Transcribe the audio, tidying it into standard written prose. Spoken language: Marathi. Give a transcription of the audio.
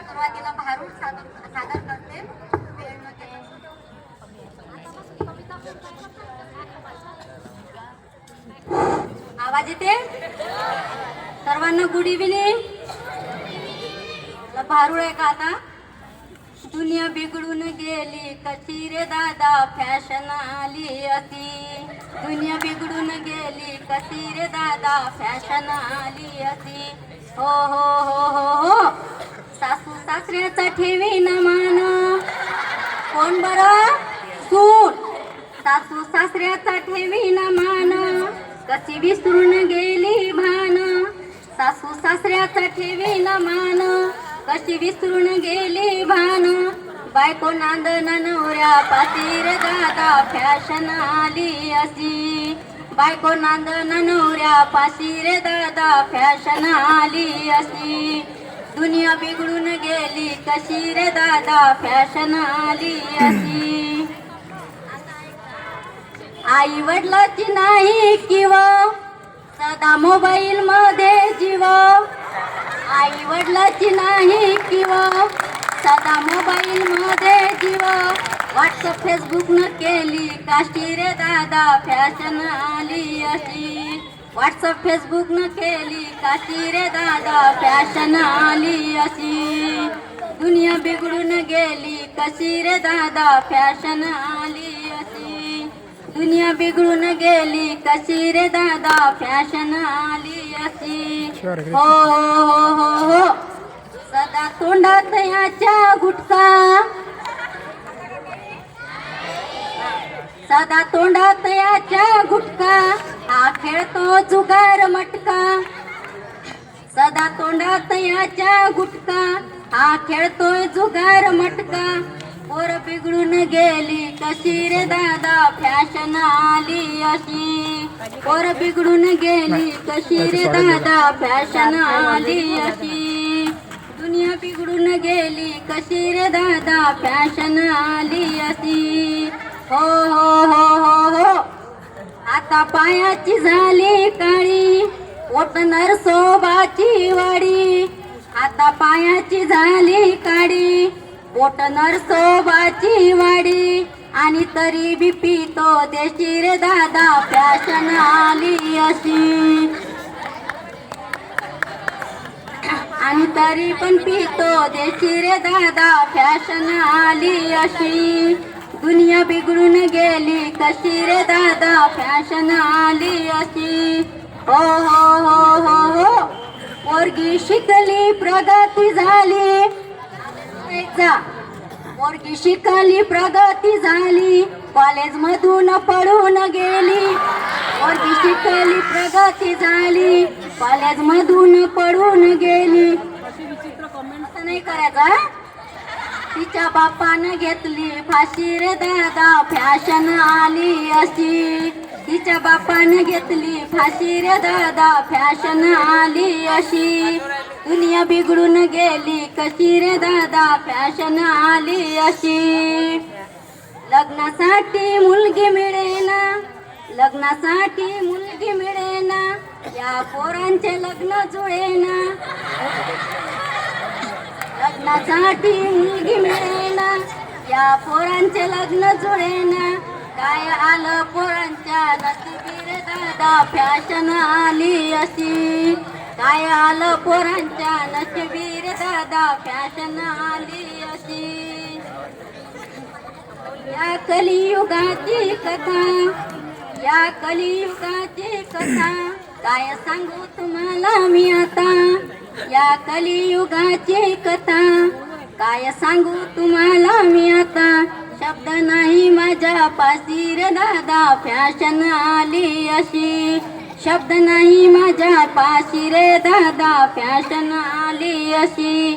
सुरुवातीला भारूड सादर करते. आवाज येते सर्वांना? Good evening. भारूड आहे का आता? दुनिया बिघडून गेली कशी रे दादा फॅशन आली अशी. दुनिया बिघडून गेली कशी रे दादा फॅशन आली अशी. हो हो हो हो हो. सासू सासऱ्याचा ठेवी न मान. कोण बरं? सून. सासू सासऱ्याचा ठेवी न मान. कशी विसरून गेली भान. सासू सासऱ्याचा ठेवी न मान. कशी विसरून गेली भान. बायको नांदन नवऱ्या पाशी रे दादा फॅशन आली अशी. बायको नांदन नवऱ्या पाशी रे दादा फॅशन आली अशी. दुनिया बिघडून गेली कशी रे दादा फॅशन आली अशी. आई वडिलाची नाही किंवा सदा मोबाईल मध्ये जीव. आई वडिलाची नाही किंवा सदा मोबाईल मध्ये जीव. व्हॉट्सअप फेसबुक न केली काशी रे दादा फॅशन आली अशी. व्हॉट्सअप फेसबुक न केली काशी रे दादा फॅशन आली अशी. दुनिया बिघडून गेली कशी रे दादा फॅशन आली अशी. दुनिया बिघडून गेली कशी रे दादा फॅशन आली अशी. हो हो हो हो. सदा तोंडात याच्या गुटखा. सदा तोंडात याच्या गुटखा. हा खेळतो जुगार मटका. सदा तोंडात याच्या गुटखा. हा खेळतोय जुगार मटका. पोर बिघडून गेली कशी रे दादा फॅशन आली अशी. पोर बिघडून गेली कशी रे दादा फॅशन आली अशी. दुनिया बिघडून गेली कशी रे दादा फॅशन आली अशी. हो हो हो हो हो. आता पायाची झाली काळी ओट नरसोबाची वाडी. आता पायाची झाली काळी ओट नरसोबाची वाडी. आणि तरी बी पितो देशी रे दादा फॅशन आली अशी. आणि तरी पण पितो देशी रे दादा फॅशन आली अशी. दुनिया बिघडून गेली कशी रे दादा फॅशन आली अशी. हो हो हो हो हो. पोरगी शिकली प्रगती झाली. पोरगी शिकली प्रगती झाली. कॉलेज मधून पळून गेली. पोरगी शिकली प्रगती झाली. कॉलेज मधून पळून गेली. असं नाही करायचा. तिच्या बापानं घेतली फाशी रे दादा फॅशन आली अशी. तिच्या बापानं घेतली फाशी रे दादा फॅशन आली अशी. दुनिया बिघडून गेली कशी रे दादा फॅशन आली अशी. लग्नासाठी मुलगी मिळेना. लग्नासाठी मुलगी मिळेना. या पोरांचे लग्न जुळेना. लग्नासाठी मुलगी मिळेना. या पोरांचे लग्न जुळेना. काय आलं पोरांच्या नशिबी रे दादा फॅशन आली अशी. काय आलं पोरांच्या नशिबी रे दादा फॅशन आली अशी. या कलियुगाची कथा. या कलियुगाची कथा. काय सांगू तुम्हाला मी आता. या कलियुगाची कथा. काय सांगू तुम्हाला मी आता. शब्द नाही माझ्या पाशी रे दादा फॅशन आली अशी. शब्द नाही माझ्या पाशी रे दादा फॅशन आली अशी.